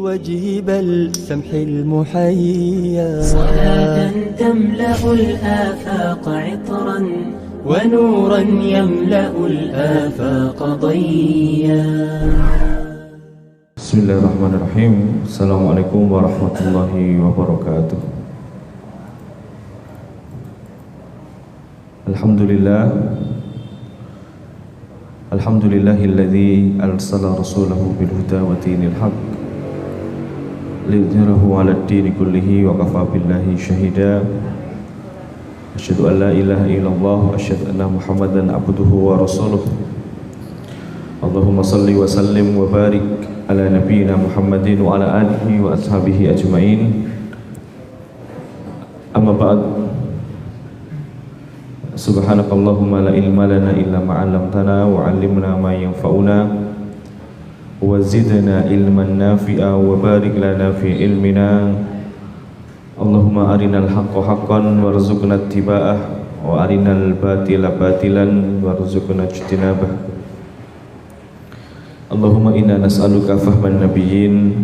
وجيب السمح المحيا صلاة تملأ الآفاق عطرا ونورا يملأ الآفاق ضيا. Bismillahirrahmanirrahim. Assalamualaikum warahmatullahi wabarakatuh. Alhamdulillahilladzi arsala rasulahu bil huda wa dinil haqq liyudhhirahu 'alad dini kullihi wa kafaa billahi shahida. Asyhadu an la ilaha illallah wa asyhadu anna Muhammadan abduhu wa rasuluh. Allahumma salli wa sallim wa barik ala nabiyyina Muhammadin wa ala alihi wa ashabihi ajmain. Amma ba'd. Subhanakallahumma la ilma lana illa ma 'allamtana wa 'allimna ma yanfa'una wa zidna ilman nafi'a wa barik lana fi ilmina. Allahumma arinal haqqa haqqan warzuqna ittiba'ah wa arinal batila batilan warzuqna ijtinabah. Allahumma inna nas'aluka fahman nabiyyin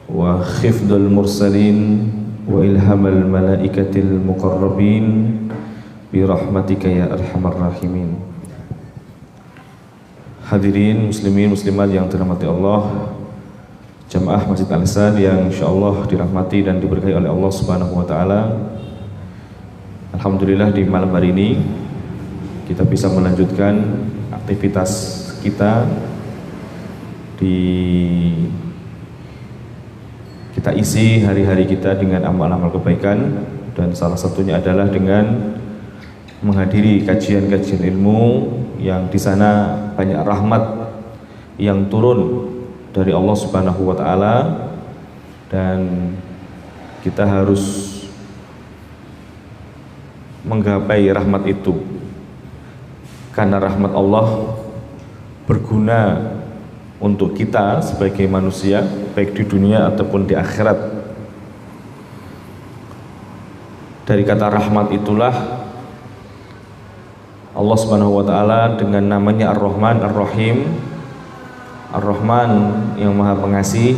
wa khifdal mursalin wa ilhamal malaikatil muqarrabin bi rahmatika ya arhamar rahimin. Hadirin muslimin muslimat yang dirahmati Allah, jamaah Masjid Al-Ihsan yang insyaallah dirahmati dan diberkahi oleh Allah Subhanahu wa taala. Alhamdulillah di malam hari ini kita bisa melanjutkan aktivitas kita kita isi hari-hari kita dengan amal-amal kebaikan, dan salah satunya adalah dengan menghadiri kajian-kajian ilmu yang di sana banyak rahmat yang turun dari Allah Subhanahu wa taala, dan kita harus menggapai rahmat itu karena rahmat Allah berguna untuk kita sebagai manusia baik di dunia ataupun di akhirat. Dari kata rahmat itulah Allah Subhanahu wa taala dengan namanya Ar-Rahman Ar-Rahim. Ar-Rahman yang Maha Pengasih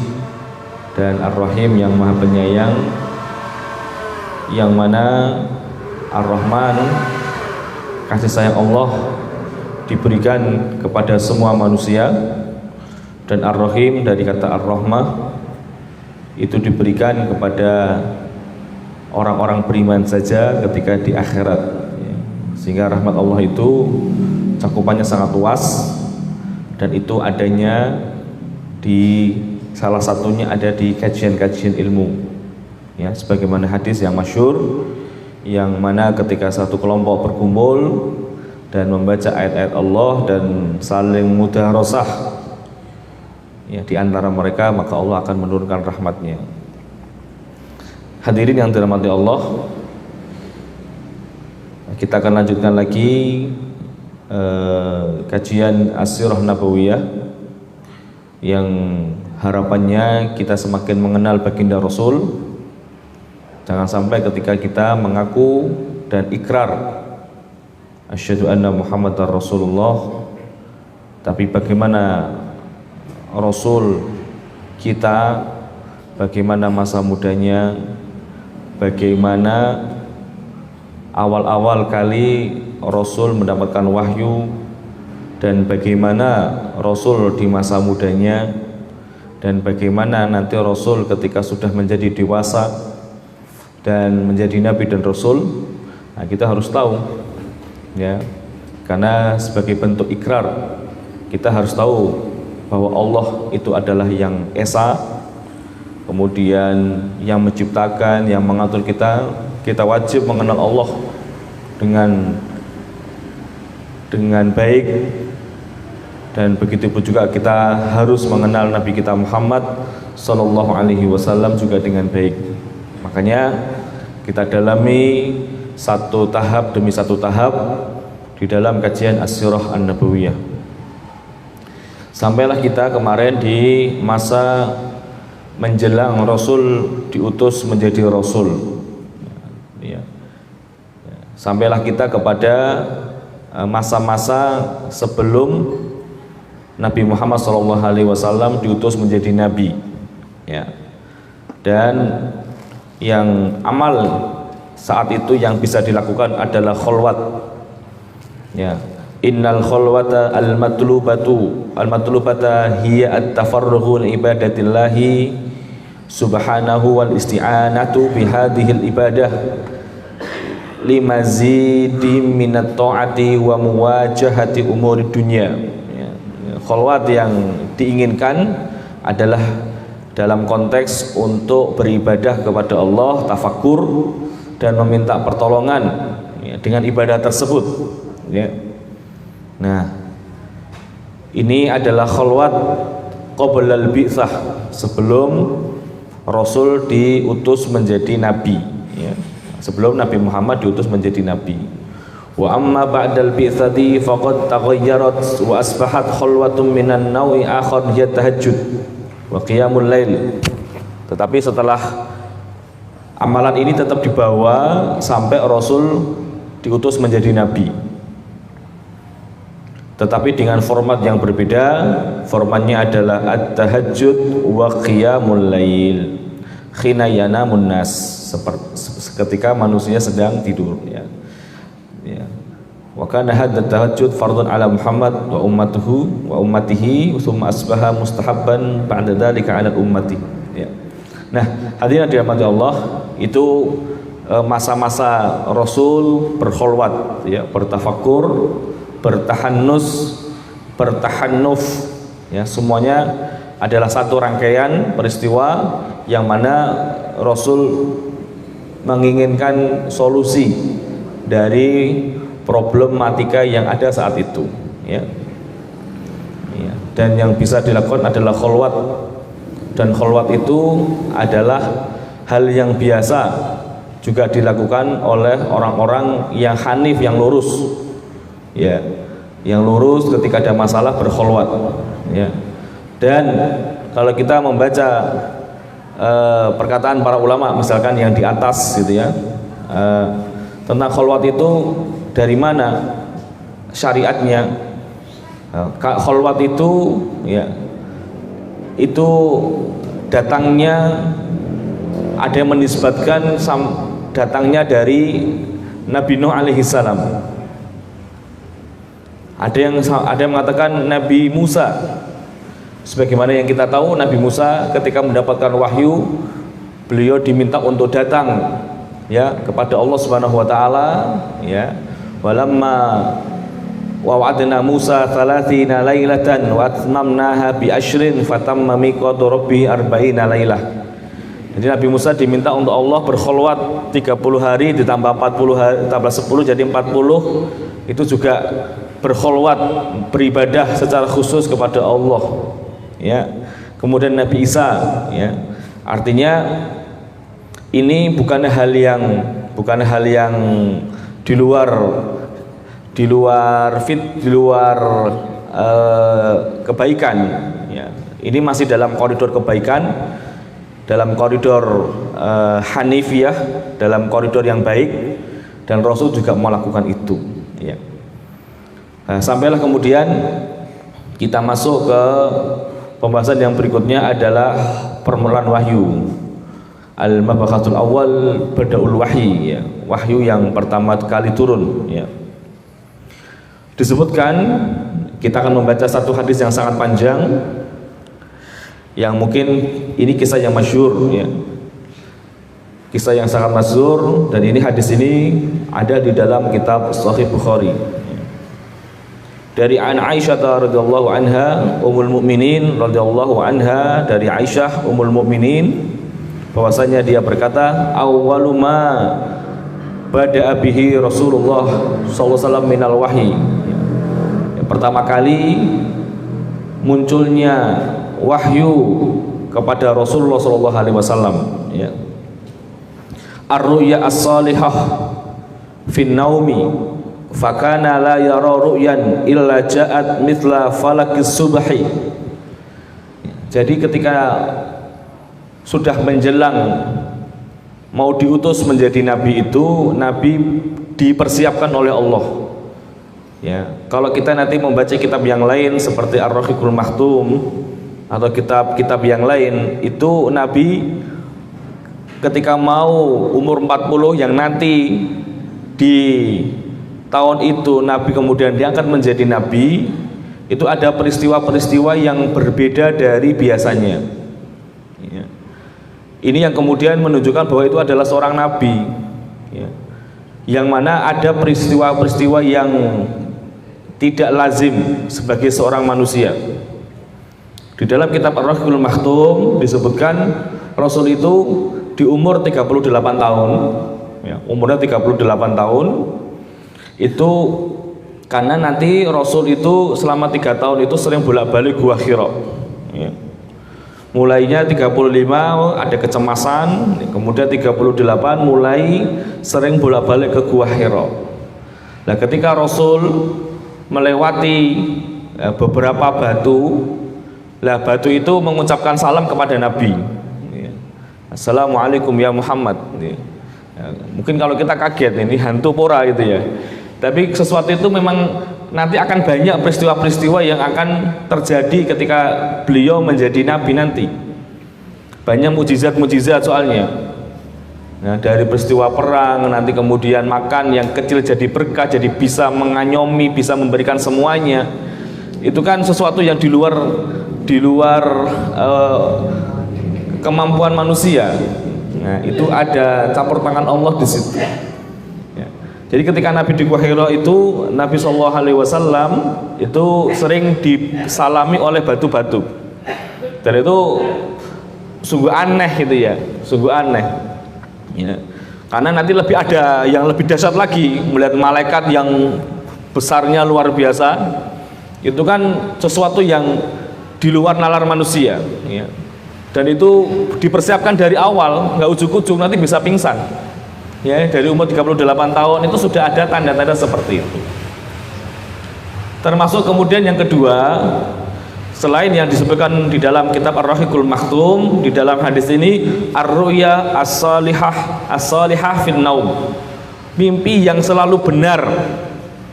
dan Ar-Rahim yang Maha Penyayang, yang mana Ar-Rahman, kasih sayang Allah diberikan kepada semua manusia, dan Ar-Rahim dari kata Ar-Rahmah itu diberikan kepada orang-orang beriman saja ketika di akhirat. Sehingga rahmat Allah itu cakupannya sangat luas, dan itu adanya di salah satunya ada di kajian-kajian ilmu, ya, sebagaimana hadis yang masyhur, yang mana ketika satu kelompok berkumpul dan membaca ayat-ayat Allah dan saling mudaharasah, ya, di antara mereka, maka Allah akan menurunkan rahmatnya. Hadirin yang dirahmati Allah, kita akan lanjutkan lagi kajian As-Sirah Nabawiyah yang harapannya kita semakin mengenal baginda Rasul. Jangan sampai ketika kita mengaku dan ikrar asyhadu anna Muhammadar Rasulullah, tapi bagaimana Rasul kita, bagaimana masa mudanya, bagaimana awal-awal kali Rasul mendapatkan wahyu, dan bagaimana Rasul di masa mudanya, dan bagaimana nanti Rasul ketika sudah menjadi dewasa dan menjadi Nabi dan Rasul. Nah, kita harus tahu, ya, karena sebagai bentuk ikrar kita harus tahu bahwa Allah itu adalah yang esa, kemudian yang menciptakan, yang mengatur kita. Kita wajib mengenal Allah dengan baik, dan begitu pun juga kita harus mengenal Nabi kita Muhammad Sallallahu Alaihi Wasallam juga dengan baik. Makanya kita dalami satu tahap demi satu tahap di dalam kajian As-Sirah An-Nabawiyah. Sampailah kita kemarin di masa menjelang Rasul diutus menjadi Rasul, ya. Sampailah kita kepada masa-masa sebelum Nabi Muhammad SAW diutus menjadi Nabi. ya. Dan yang amal saat itu yang bisa dilakukan adalah kholwat, ya. Innal kholwata al-matlubata hiya at-tafarruhu li ibadatillahi subhanahu wal isti'anatu bihadhil ibadah limazidi minat ta'ati wa muwajahati umuri dunya, ya. Kholwat yang diinginkan adalah dalam konteks untuk beribadah kepada Allah, tafakur dan meminta pertolongan, ya, dengan ibadah tersebut, ya. Nah, ini adalah kholwat qoblal bi'tsah, sebelum Rasul diutus menjadi nabi, ya. Sebelum Nabi Muhammad diutus menjadi nabi. Wa amma ba'dal bi'tsati faqad taghayyarat wa asbahat khalwatun minan nawi akhar hiya tahajjud wa qiyamul lail. Tetapi setelah amalan ini tetap dibawa sampai Rasul diutus menjadi nabi, tetapi dengan format yang berbeda. Formatnya adalah at-tahajjud wa qiyamul lail khina yanamun nas, ketika manusia sedang tidur, ya. Ya. Wa kana hadza tahajjud fardun ala Muhammad wa ummatihi thumma asbaha mustahabban ba'da dzalika 'ala ummati, ya. Nah, hadirin dirahmati Allah, itu masa-masa Rasul berkholwat, ya, bertafakur, bertahannus, bertahannuf, ya, semuanya adalah satu rangkaian peristiwa yang mana Rasul menginginkan solusi dari problematika yang ada saat itu, ya. Ya. Dan yang bisa dilakukan adalah kholwat, dan kholwat itu adalah hal yang biasa juga dilakukan oleh orang-orang yang hanif, yang lurus, ya, yang lurus ketika ada masalah berkholwat, ya. Dan kalau kita membaca perkataan para ulama misalkan yang di atas gitu, ya, tentang kholwat itu dari mana syariatnya. Kholwat itu, ya, itu datangnya, ada yang menisbatkan datangnya dari Nabi Nuh alaihi salam. Ada yang mengatakan Nabi Musa. Sebagaimana yang kita tahu, Nabi Musa ketika mendapatkan wahyu, beliau diminta untuk datang, ya, kepada Allah Subhanahu wa taala, ya. Walamma wa'adna Musa 30 lailatan wa atmamnaha bi asyrin fatamma miqatu rabbi 40 lailah. Jadi Nabi Musa diminta untuk Allah berkholwat 30 hari ditambah 40 hari, tambah 10 jadi 40. Itu juga berkholwat, beribadah secara khusus kepada Allah, ya. Kemudian Nabi Isa, ya, artinya ini bukan hal yang di luar kebaikan, ya. Ini masih dalam koridor kebaikan, dalam koridor Hanifiyah, dalam koridor yang baik, dan Rasul juga melakukan itu, ya. Nah, sampailah kemudian kita masuk ke pembahasan yang berikutnya adalah permulaan wahyu. Al-mabakhatul awal bada'ul wahyi, ya, wahyu yang pertama kali turun, ya. Disebutkan, kita akan membaca satu hadis yang sangat panjang, yang mungkin ini kisah yang masyhur, ya, kisah yang sangat masyhur, dan ini hadis ini ada di dalam kitab Sahih Bukhari. Dari Aisyah radhiyallahu anha ummul mukminin radhiyallahu anha, dari Aisyah ummul mukminin, bahwasanya dia berkata, awwalu ma bada'a bihi Rasulullah sallallahu alaihi wasallam minal wahyi. Pertama kali munculnya wahyu kepada Rasulullah sallallahu alaihi wasallam, ya. Ar-ru'ya as-salihah fin naumi fakana la yara ru'yan illa ja'at mithla falakis subhi. Jadi ketika sudah menjelang mau diutus menjadi nabi itu, nabi dipersiapkan oleh Allah, ya. Kalau kita nanti membaca kitab yang lain seperti Ar-Rahiqul Maktum, atau kitab-kitab yang lain itu Nabi ketika mau umur 40 yang nanti di tahun itu Nabi kemudian diangkat menjadi Nabi, itu ada peristiwa-peristiwa yang berbeda dari biasanya ya. Ini yang kemudian menunjukkan bahwa itu adalah seorang Nabi ya. Yang mana ada peristiwa-peristiwa yang tidak lazim sebagai seorang manusia. Di dalam kitab Ar-Rahiqul Maktum disebutkan Rasul itu di umur 38 tahun ya, umurnya 38 tahun itu karena nanti Rasul itu selama 3 tahun itu sering bolak-balik Gua Hira ya. Mulainya 35 ada kecemasan, kemudian 38 mulai sering bolak-balik ke Gua Hira. Nah, ketika Rasul melewati beberapa batu, lah batu itu mengucapkan salam kepada Nabi. Assalamualaikum ya Muhammad. Mungkin kalau kita kaget ini hantu pora gitu ya. Tapi sesuatu itu memang nanti akan banyak peristiwa-peristiwa yang akan terjadi ketika beliau menjadi nabi nanti. Banyak mujizat-mujizat soalnya. Nah, dari peristiwa perang nanti kemudian makan yang kecil jadi berkah, jadi bisa menganyomi, bisa memberikan semuanya. Itu kan sesuatu yang di luar kemampuan manusia. Nah, itu ada campur tangan Allah di situ. Ya. Jadi ketika Nabi di Gua Hira itu Nabi SAW itu sering disalami oleh batu-batu. Dan itu sungguh aneh gitu ya, sungguh aneh. Ya. Karena nanti lebih ada yang lebih dahsyat lagi, melihat malaikat yang besarnya luar biasa. Itu kan sesuatu yang di luar nalar manusia. Ya. Dan itu dipersiapkan dari awal, nggak ujuk-ujuk nanti bisa pingsan ya. Dari umur 38 tahun itu sudah ada tanda-tanda seperti itu. Termasuk kemudian yang kedua, selain yang disebutkan di dalam kitab Ar-Rahiqul Maktum, di dalam hadis ini ar-ru'ya as-salihah fin naum, mimpi yang selalu benar,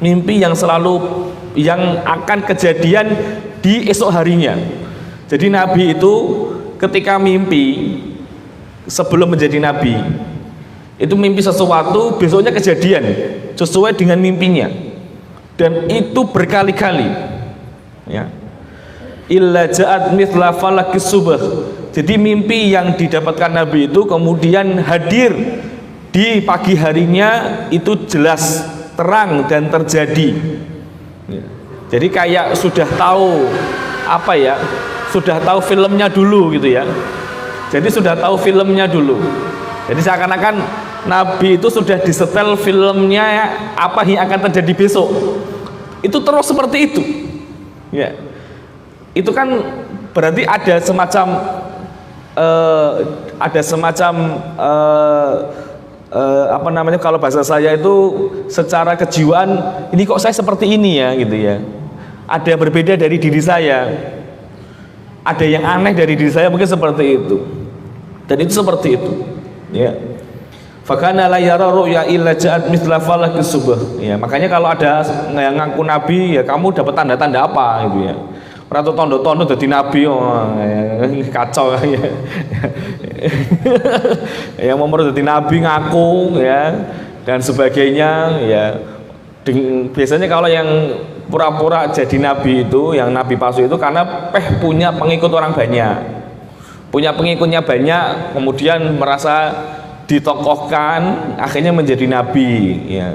mimpi yang akan kejadian di esok harinya. Jadi Nabi itu ketika mimpi sebelum menjadi Nabi itu mimpi sesuatu, besoknya kejadian sesuai dengan mimpinya, dan itu berkali-kali ya. Illa ja'at mithla falakis subh. Jadi mimpi yang didapatkan Nabi itu kemudian hadir di pagi harinya, itu jelas terang dan terjadi ya. Jadi kayak sudah tahu apa ya, sudah tahu filmnya dulu gitu ya. Jadi sudah tahu filmnya dulu. Jadi seakan-akan Nabi itu sudah disetel filmnya apa yang akan terjadi besok. Itu terus seperti itu. Ya. Itu kan berarti ada semacam apa namanya, kalau bahasa saya itu secara kejiwaan, ini kok saya seperti ini ya gitu ya. Ada yang berbeda dari diri saya. Ada yang aneh dari diri saya, mungkin seperti itu. Dan itu seperti itu ya. Fakana la yara ru'ya illa ja'at mithla falakis subh ya. Makanya kalau ada yang ngaku nabi ya, kamu dapat tanda-tanda apa gitu ya. Ora tondo-tondo dadi nabi kacau ya. Yang mau dadi nabi ngaku ya dan sebagainya ya. Biasanya kalau yang pura-pura jadi nabi itu, yang nabi palsu itu karena punya pengikut orang banyak, punya pengikutnya banyak, kemudian merasa ditokohkan, akhirnya menjadi nabi ya,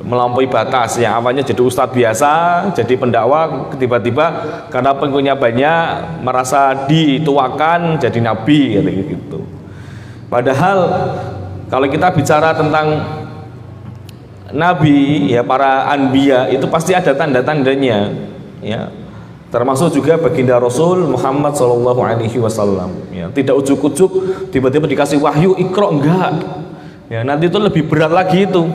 melampaui batas. Yang awalnya jadi ustadz biasa, jadi pendakwah, tiba-tiba karena pengikutnya banyak merasa dituakan jadi nabi gitu. Padahal kalau kita bicara tentang nabi ya, para anbiya itu pasti ada tanda-tandanya ya, termasuk juga baginda Rasul Muhammad SAW ya. Tidak ujuk-ujuk tiba-tiba dikasih wahyu ikra, enggak ya. Nanti itu lebih berat lagi itu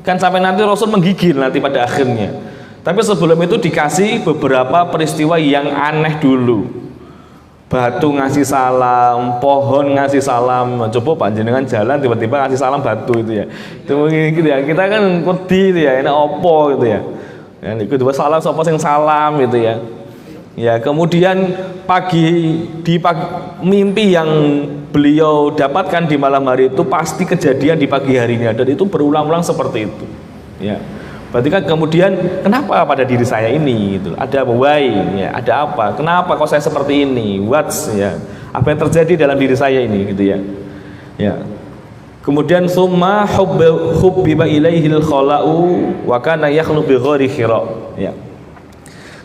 kan, sampai nanti Rasul menggigil nanti pada akhirnya. Tapi sebelum itu dikasih beberapa peristiwa yang aneh dulu. Batu ngasih salam, pohon ngasih salam. Coba panjenengan jalan tiba-tiba ngasih salam batu itu ya. Itu gitu ya. Kita kan ngerti itu ya, enak opo gitu ya. Ya itu dua salam sapa sing salam gitu ya. Ya, kemudian mimpi yang beliau dapatkan di malam hari itu pasti kejadian di pagi harinya, dan itu berulang-ulang seperti itu. Ya. Berarti kan kemudian kenapa pada diri saya ini gitu. Ada why, ya, ada apa? Kenapa kok saya seperti ini? What's, ya. Apa yang terjadi dalam diri saya ini gitu ya. Ya. Kemudian summa hubbiba ilaihil khala'u wa kana yakhlu bi ghairi khira. Ya.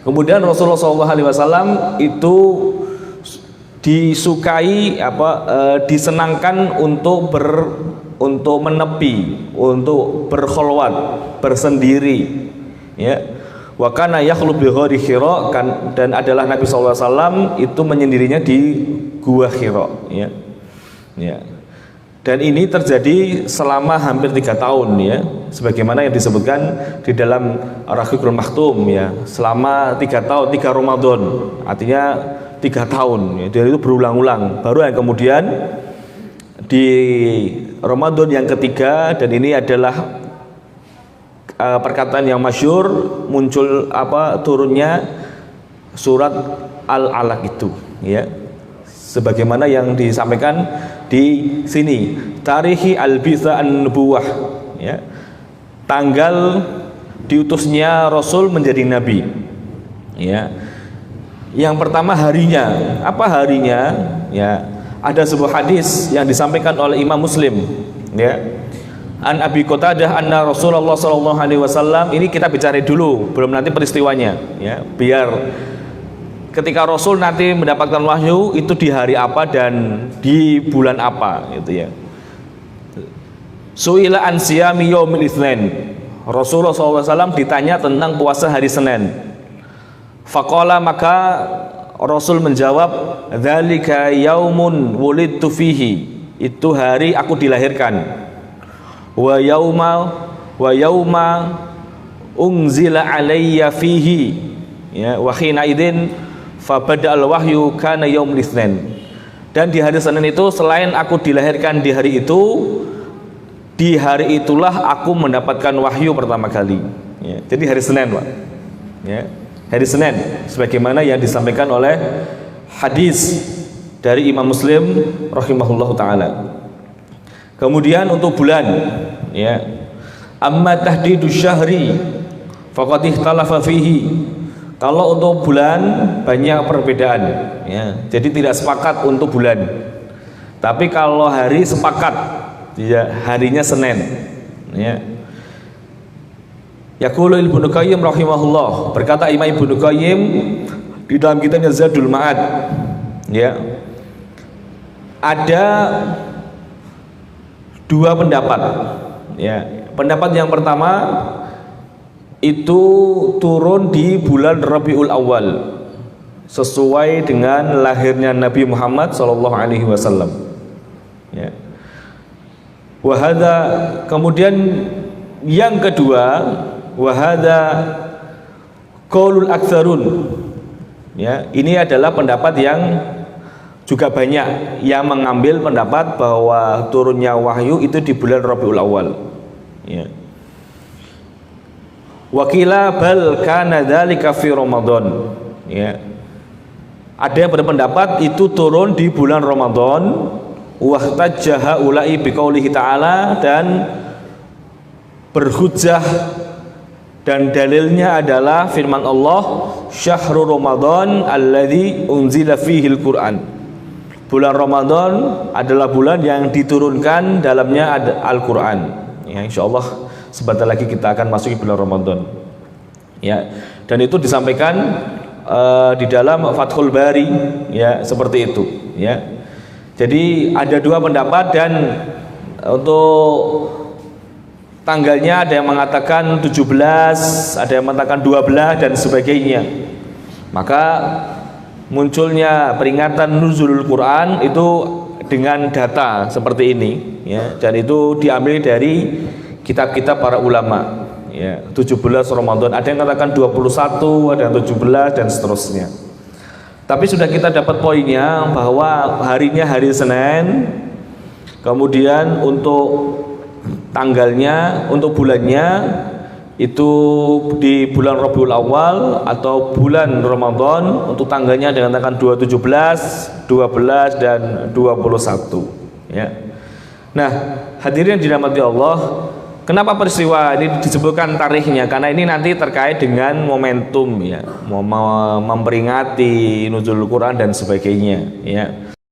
Kemudian Rasulullah SAW itu disukai disenangkan untuk menepi, untuk berkholwat, bersendiri, ya. Wa kana yakhlu bi ghairi khira, dan adalah Nabi SAW itu menyendirinya di gua Hira, ya. Ya. Dan ini terjadi selama hampir 3 tahun, ya, sebagaimana yang disebutkan di dalam Ar-Rahiqul Maktum, ya, selama 3 tahun, 3 Ramadan, artinya 3 tahun, ya. Dan itu berulang-ulang. Baru yang kemudian di Ramadan yang ketiga, dan ini adalah perkataan yang masyhur, muncul turunnya surat Al-Alaq itu, ya. Sebagaimana yang disampaikan di sini, tarihi al-bitsa an-nubuwah, ya. Tanggal diutusnya Rasul menjadi nabi, ya. Yang pertama harinya, apa harinya? Ya, ada sebuah hadis yang disampaikan oleh Imam Muslim, ya. An Abi Qatadah anna Rasulullah sallallahu alaihi wasallam, ini kita bicara dulu, belum nanti peristiwanya, ya. Biar ketika Rasul nanti mendapatkan wahyu itu di hari apa dan di bulan apa, gitu ya. Su'ila an siyami yaumil itsnain. Rasulullah SAW ditanya tentang puasa hari Senin. Faqala, maka Rasul menjawab, dzalika yaumun wulidtu fihi, itu hari aku dilahirkan. Wa yauma unzila alayya fihi, ya, wa khina idin fabada'al wahyu kana yaumul itsnain. Dan di hari Senin itu, selain aku dilahirkan di hari itu, di hari itulah aku mendapatkan wahyu pertama kali, ya. Jadi hari Senin, Pak, ya, hari Senin, sebagaimana yang disampaikan oleh hadis dari Imam Muslim rahimahullahu taala. Kemudian untuk bulan, ya, amma tahdidu syahri faqad ikhtalafa fihi. Kalau untuk bulan banyak perbedaan, ya. Jadi tidak sepakat untuk bulan. Tapi kalau hari sepakat, ya, harinya Senin, ya. Yaqulu Ibnu Qayyim rahimahullah, berkata Imam Ibnu Qayyim di dalam kitabnya Zadul Ma'ad, ya, ada 2 pendapat, ya. Pendapat yang pertama itu turun di bulan Rabiul Awal, sesuai dengan lahirnya Nabi Muhammad sallallahu alaihi wasallam, ya. Wahada, kemudian yang kedua, wahada qaulul aktsarun, ya, ini adalah pendapat yang juga banyak yang mengambil pendapat bahwa turunnya wahyu itu di bulan Rabiul Awal, ya. Wakila bal kana dzalika fi Ramadan, ya. Ada yang berpendapat itu turun di bulan Ramadan. Wahtajjaha ulai biqaulihi ta'ala, dan berhujjah dan dalilnya adalah firman Allah, syahrul Ramadan alladzi unzila fihil Qur'an. Bulan Ramadan adalah bulan yang diturunkan dalamnya ada Al-Qur'an, ya. Insyaallah sebentar lagi kita akan masuki bulan Ramadan, ya. Dan itu disampaikan di dalam Fathul Bari, ya, seperti itu, ya. Jadi ada 2 pendapat, dan untuk tanggalnya ada yang mengatakan 17, ada yang mengatakan 12 dan sebagainya. Maka munculnya peringatan nuzulul Quran itu dengan data seperti ini, ya. Dan itu diambil dari kitab-kitab para ulama, ya. 17 Ramadan, ada yang katakan 21, ada yang 17 dan seterusnya. Tapi sudah kita dapat poinnya bahwa harinya hari Senin, kemudian untuk tanggalnya, untuk bulannya itu di bulan Rabiul Awal atau bulan Ramadan, untuk tanggalnya dengan tanggal 217, 12 dan 21 ya. Nah, hadirin yang dirahmati Allah, kenapa peristiwa ini disebutkan tarikhnya? Karena ini nanti terkait dengan momentum ya, memperingati nuzul Quran dan sebagainya ya.